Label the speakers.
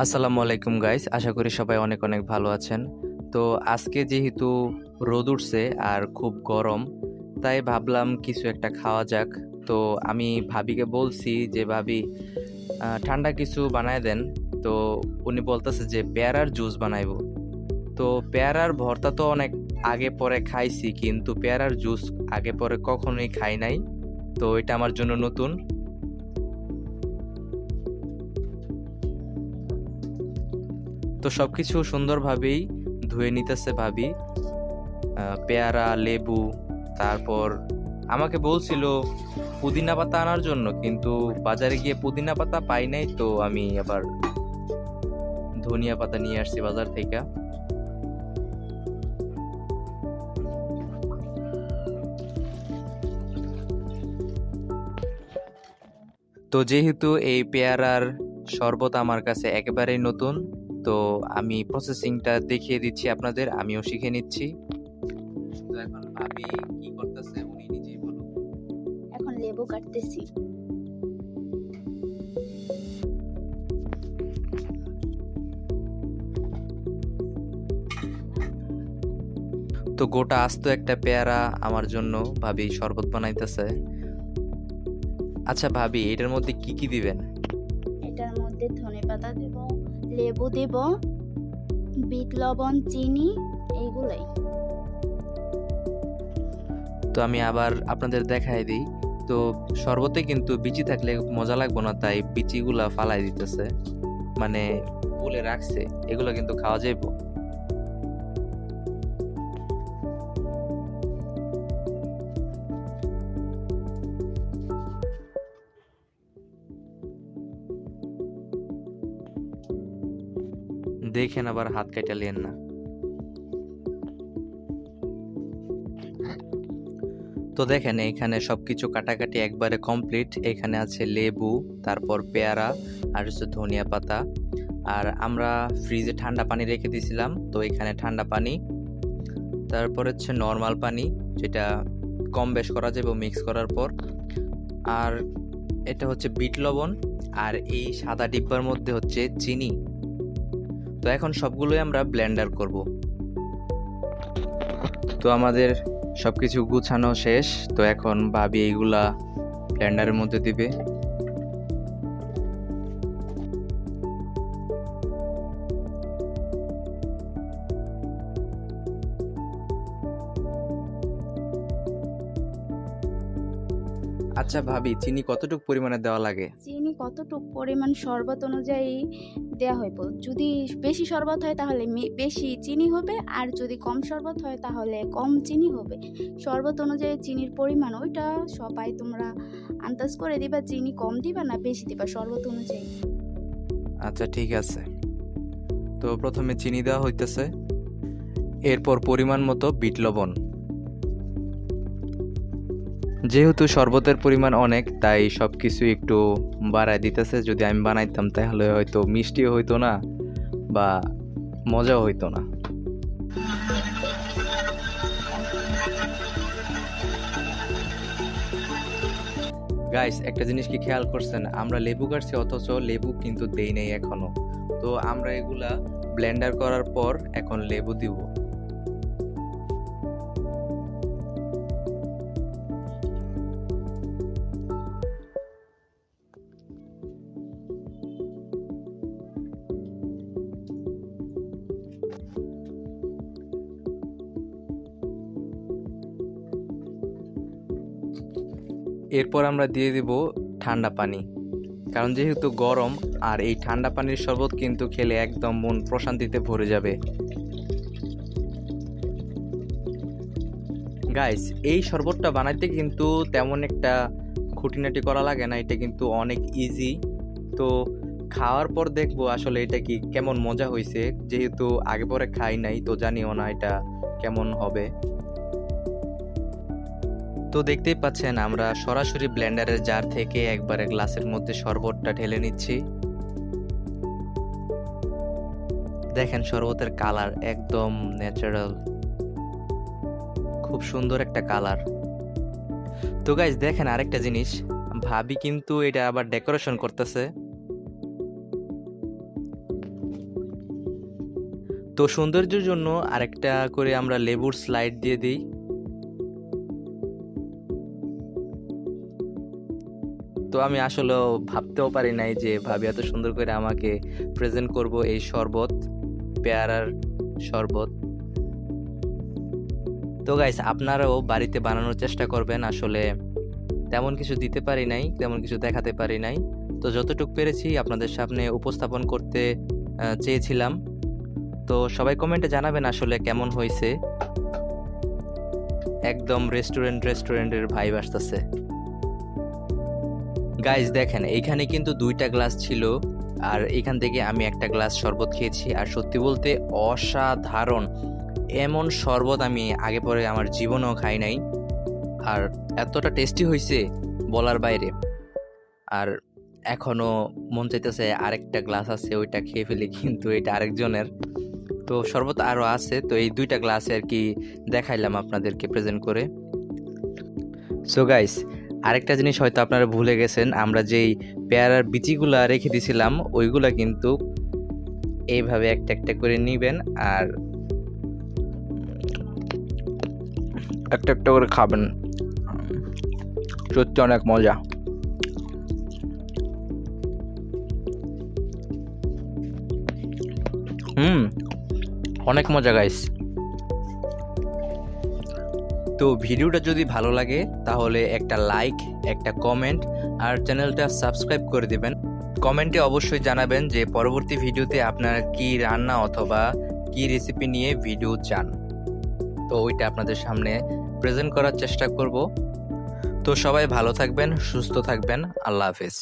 Speaker 1: আসসালামু আলাইকুম গাইস, আশা করি সবাই অনেক অনেক ভালো আছেন। তো আজকে যেহেতু রোদ উঠছে আর খুব গরম, তাই ভাবলাম কিছু একটা খাওয়া যাক। তো আমি ভাবিকে বলছি যে ভাবি ঠান্ডা কিছু বানায় দেন। তো উনি বলতেছে যে পেয়ারার জুস বানাইবো। তো পেয়ারার ভর্তা তো অনেক আগে পরে খাইছি, কিন্তু পেয়ারার জুস আগে পরে কখনোই খাই নাই। তো এটা আমার জন্য নতুন। তো সবকিছু সুন্দরভাবেই ধুয়ে নিতেছে ভাবি। পেয়ারা, লেবু, তারপর আমাকে বলছিল পুদিনা পাতা আনার জন্য, কিন্তু বাজারে গিয়ে পুদিনা পাতা পাই নাই, তো আমি আবার ধনিয়া পাতা নিয়ে আসছি বাজার থেকে। তো যেহেতু এই পেয়ারার শরবত আমার কাছে একেবারেই নতুন, তো আমি প্রসেসিংটা দেখিয়ে দিচ্ছি আপনাদের, আমিও শিখে নিচ্ছি। তো এখন ভাবি কি করতেছে উনি নিজেই বলুন।
Speaker 2: এখন লেবু কাটতেছি।
Speaker 1: তো গোটা আস্ত একটা পেয়ারা আমার জন্য ভাবি শরবত বানাইতেছে। আচ্ছা ভাবি, এটার মধ্যে কি কি দিবেন?
Speaker 2: এটার মধ্যে ধনেপাতা দেব, লেবু দেব, বিট লবণ, চিনি, এইগুলাই।
Speaker 1: তো আমি আবার আপনাদের দেখাই দিই। তো শরবতে কিন্তু বিচি থাকলে মজা লাগবে না, তাই বিচিগুলা ফালাই দিতেছে, মানে বলে রাখছে এগুলো কিন্তু খাওয়া যাইবো। দেখেন আবার হাত কাটা লিয়েন না। তো দেখেন এখানে সবকিছু কাটাকাটি একবারে কমপ্লিট। এখানে আছে লেবু, তারপর পেয়ারা, আর হচ্ছে ধনিয়া পাতা। আর আমরা ফ্রিজে ঠান্ডা পানি রেখে দিয়েছিলাম, তো এখানে ঠান্ডা পানি, তারপর হচ্ছে নর্মাল পানি, যেটা কম বেশ করা যাবে মিক্স করার পর। আর এটা হচ্ছে বিট লবণ, আর এই সাদা ডিব্বার মধ্যে হচ্ছে চিনি। তো এখন সবগুলোই আমরা ব্লেন্ডার করব। তো আমাদের সবকিছু গুছানো শেষ। তো এখন ভাবি এইগুলা ব্লেন্ডারের মধ্যে দিবে। আচ্ছা ভাবি, চিনি কতটুকু পরিমাণে দেওয়া লাগে?
Speaker 2: চিনি কতটুকু পরিমাণ শরবত অনুযায়ী দেয়া হইব। যদি বেশি শরবত হয় তাহলে বেশি চিনি হবে, আর যদি কম শরবত হয় তাহলে কম চিনি হবে। শরবত অনুযায়ী চিনির পরিমাণ ওইটা সবাই তোমরা আন্দাজ করে দিবা, চিনি কম দিবা না বেশি দিবা শরবত অনুযায়ী।
Speaker 1: আচ্ছা ঠিক আছে। তো প্রথমে চিনি দেওয়া হইতেছে, এরপর পরিমাণ মতো বিট লবণ। যেহেতু শরবতের পরিমাণ অনেক, তাই সবকিছু একটু বাড়ায় দিতেছে। যদি আমি বানাইতাম তাহলে হয়তো মিষ্টিও হইতো না বা মজাও হইতো না। গাইস, একটা জিনিস কি খেয়াল করছেন? আমরা লেবু কাটছি অথচ লেবু কিন্তু দেই নাই এখনো। তো আমরা এগুলা ব্লেন্ডার করার পর এখন লেবু দিব। এরপর আমরা দিয়ে দিব ঠান্ডা পানি, কারণ যেহেতু গরম, আর এই ঠান্ডা পানির শরবত কিন্তু খেলে একদম মন প্রশান্তিতে ভরে যাবে। গাইস, এই শরবতটা বানাইতে কিন্তু তেমন একটা খুঁটিনাটি করা লাগে না, এটা কিন্তু অনেক ইজি। তো খাওয়ার পর দেখবো আসলে এটা কি কেমন মজা হয়েছে। যেহেতু আগে পরে খাই নাই, তো জানিও না এটা কেমন হবে। তো দেখতেই পাচ্ছেন আমরা সরাসরি ব্লেন্ডারের জার থেকে একবারে গ্লাসের মধ্যে শরবতটা ঢেলে নিচ্ছি। দেখেন শরবতের কালার একদম ন্যাচারাল, খুব সুন্দর একটা কালার। তো গাইস দেখেন আরেকটা জিনিস, ভাবি কিন্তু এটা আবার ডেকোরেশন করতেছে। তো সৌন্দর্যের জন্য আরেকটা করে আমরা লেবুর স্লাইড দিয়ে দিই। তো আমি আসলেও ভাবতেও পারি নাই যে ভাবি এত সুন্দর করে আমাকে প্রেজেন্ট করব এই শরবত, পেয়ারার শরবত। তো গাইস, আপনারাও বাড়িতে বানানোর চেষ্টা করবেন। আসলে তেমন কিছু দিতে পারি নাই, তেমন কিছু দেখাতে পারি নাই। তো যতটুকু পেরেছি আপনাদের সামনে উপস্থাপন করতে চেয়েছিলাম। তো সবাই কমেন্টে জানাবেন আসলে কেমন হয়েছে। একদম রেস্টুরেন্টের ভাইব আসতেছে। গাইস দেখেন, এইখানে কিন্তু 2টা গ্লাস ছিল, আর এখান থেকে আমি একটা গ্লাস শরবত খেয়েছি। আর সত্যি বলতে অসাধারণ, এমন শরবত আমি আগে পরে আমার জীবনেও খাই নাই। আর এতটা টেস্টি হয়েছে বলার বাইরে। আর এখনো মন চাইতেছে আরেকটা গ্লাস আছে, ওইটা খেয়ে ফেলি, কিন্তু এটা আরেকজনের। তো শরবত আরও আছে, তো এই 2টা গ্লাসে আর কি দেখাইলাম আপনাদেরকে প্রেজেন্ট করে। সো গাইস, আরেকটা জিনিস হয়তো আপনারা ভুলে গেছেন, আমরা যেই পেয়ারার বিচিগুলা রেখে দিয়েছিলাম ওইগুলা কিন্তু এইভাবে একটা একটা করে নিবেন আর একটা একটা করে খাবেন। সত্যি অনেক মজা। অনেক মজা গাইস। তো ভিডিওটা যদি ভালো লাগে তাহলে একটা লাইক, একটা কমেন্ট আর চ্যানেলটা সাবস্ক্রাইব করে দিবেন। কমেন্টে অবশ্যই জানাবেন যে পরবর্তী ভিডিওতে আপনারা কি রান্না অথবা কি রেসিপি নিয়ে ভিডিও চান, তো ওইটা আপনাদের সামনে প্রেজেন্ট করার চেষ্টা করব। তো সবাই ভালো থাকবেন, সুস্থ থাকবেন। আল্লাহ হাফেজ।